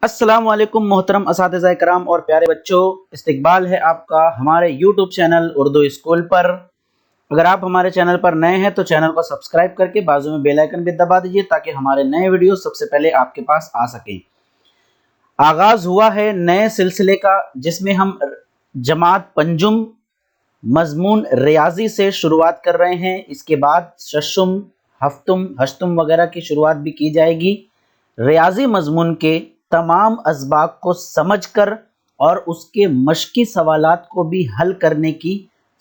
अस्सलाम वालेकुम मोहतरम असातिज़ा कराम और प्यारे बच्चों, इस्तकबाल है आपका हमारे यूट्यूब चैनल उर्दू स्कूल पर। अगर आप हमारे चैनल पर नए हैं तो चैनल को सब्सक्राइब करके बाजू में बेल आइकन भी दबा दीजिए ताकि हमारे नए वीडियो सबसे पहले आपके पास आ सकें। आगाज़ हुआ है नए सिलसिले का जिसमें हम जमात पंजुम मजमून रियाजी से शुरुआत कर रहे हैं। इसके बाद शशुम, हफ्तुम, हश्तुम वगैरह की शुरुआत भी की जाएगी। रियाजी मजमून के तमाम असबाक को समझकर और उसके मश्की सवालात को भी हल करने की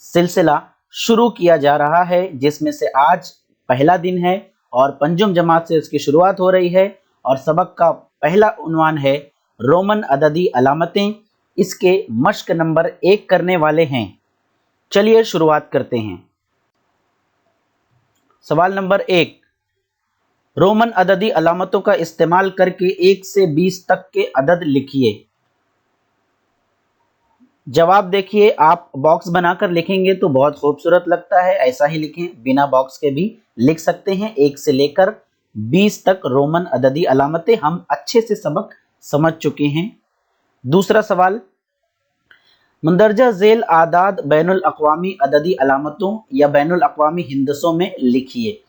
सिलसिला शुरू किया जा रहा है, जिसमें से आज पहला दिन है और पंजुम जमात से इसकी शुरुआत हो रही है। और सबक का पहला उन्वान है रोमन अददी अलामतें। इसके मश्क नंबर 1 करने वाले हैं। चलिए शुरुआत करते हैं। सवाल नंबर 1, रोमन अददी अलामतों का इस्तेमाल करके 1 से 20 तक के अदद लिखिए। जवाब देखिए, आप बॉक्स बनाकर लिखेंगे तो बहुत खूबसूरत लगता है, ऐसा ही लिखें। बिना बॉक्स के भी लिख सकते हैं। 1 से लेकर 20 तक रोमन अददी अलामतें हम अच्छे से सबक समझ चुके हैं। दूसरा सवाल, मुंदरजा झेल आदाद बैनुल अक़वामी अददी अलामतों या बैनुल अक़वामी हिंदसों में लिखिए।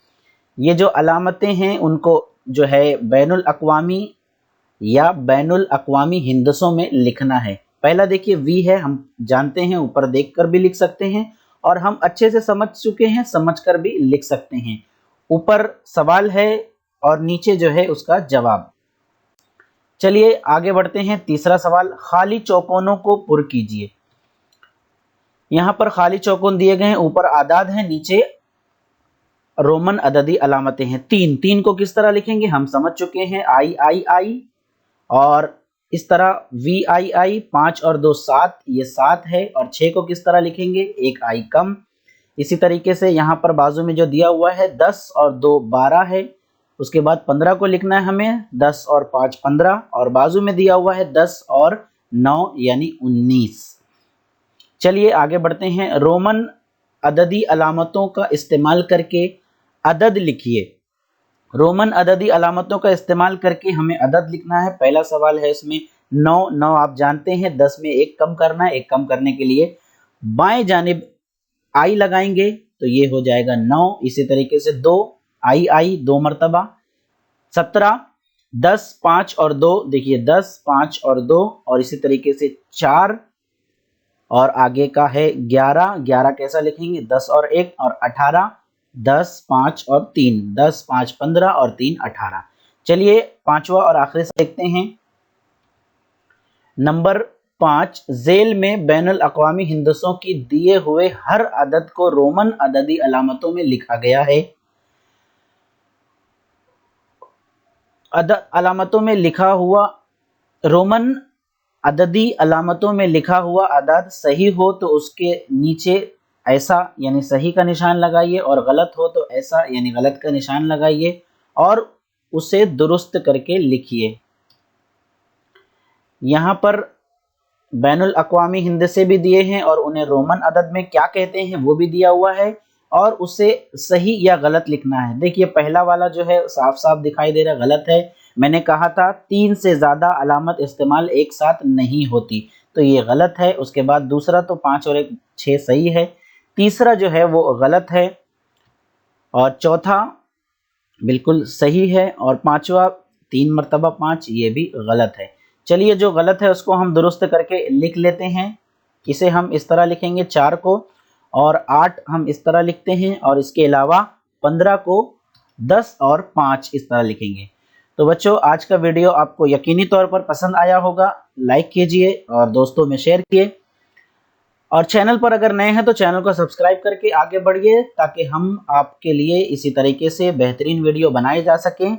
ये जो अलामतें हैं उनको जो है बैनुल अक़वामी या बैनुल अक़वामी हिंदसों में लिखना है। पहला देखिए वी है, हम जानते हैं, ऊपर देखकर भी लिख सकते हैं और हम अच्छे से समझ चुके हैं, समझकर भी लिख सकते हैं। ऊपर सवाल है और नीचे जो है उसका जवाब। चलिए आगे बढ़ते हैं। तीसरा सवाल, खाली चौकोनों को पुर कीजिए। यहाँ पर खाली चौकोन दिए गए हैं, ऊपर आदाद है, नीचे रोमन अददी अलामतें हैं। 3 को किस तरह लिखेंगे हम समझ चुके हैं, आई, और इस तरह वी आई। 5 और 2 7, ये 7 है। और 6 को किस तरह लिखेंगे, 1 आई कम। इसी तरीके से यहाँ पर बाजू में जो दिया हुआ है 10 और 2 12 है। उसके बाद 15 को लिखना है हमें, 10 और 5 15, और बाजू में दिया हुआ है 10 और 9 यानी 19। चलिए आगे बढ़ते हैं। रोमन अददी अलामतों का इस्तेमाल करके अदद लिखिए। रोमन अददी अलामतों का इस्तेमाल करके हमें अदद लिखना है। पहला सवाल है इसमें 9 आप जानते हैं, 10 में 1 कम करना है। 1 कम करने के लिए बाएं जानिब आई लगाएंगे तो ये हो जाएगा 9। इसी तरीके से 2 आई 2 मरतबा। 17, 10 5 और 2, देखिए 10 5 और 2, और इसी तरीके से 4, और आगे का है 11 कैसा लिखेंगे, 10 और 1, और 18, 10 5 और 3, 10 5 15 और 3 18। चलिए पांचवा और आखिरी से देखते हैं। नंबर 5, झेल में बैनुल अक़वामी हिंदसों की दिए हुए हर अदद को रोमन अददी अलामतों में लिखा गया है। अलामतों में लिखा हुआ रोमन अददी अलामतों में लिखा हुआ अदद सही हो तो उसके नीचे ऐसा यानी सही का निशान लगाइए, और गलत हो तो ऐसा यानी गलत का निशान लगाइए और उसे दुरुस्त करके लिखिए। यहाँ पर बैनुल अक़वामी हिंद से भी दिए हैं और उन्हें रोमन अदद में क्या कहते हैं वो भी दिया हुआ है, और उसे सही या गलत लिखना है। देखिए पहला वाला जो है साफ साफ दिखाई दे रहा है, गलत है। मैंने कहा था 3 से ज़्यादा अलामत इस्तेमाल एक साथ नहीं होती, तो ये गलत है। उसके बाद दूसरा तो 5 और 1 6 सही है। तीसरा जो है वो गलत है, और चौथा बिल्कुल सही है, और पांचवा 3 मरतबा 5 ये भी गलत है। चलिए जो गलत है उसको हम दुरुस्त करके लिख लेते हैं। इसे हम इस तरह लिखेंगे 4 को, और 8 हम इस तरह लिखते हैं, और इसके अलावा 15 को 10 और 5 इस तरह लिखेंगे। तो बच्चों आज का वीडियो आपको यकीनी तौर पर पसंद आया होगा। लाइक कीजिए और दोस्तों में शेयर कीजिए, और चैनल पर अगर नए हैं तो चैनल को सब्सक्राइब करके आगे बढ़िए ताकि हम आपके लिए इसी तरीके से बेहतरीन वीडियो बनाए जा सकें।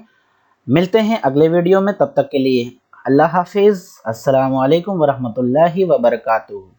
मिलते हैं अगले वीडियो में, तब तक के लिए अल्लाह हाफिज़। अस्सलामु अलैकुम वरहमतुल्लाहि वबरकातुहू।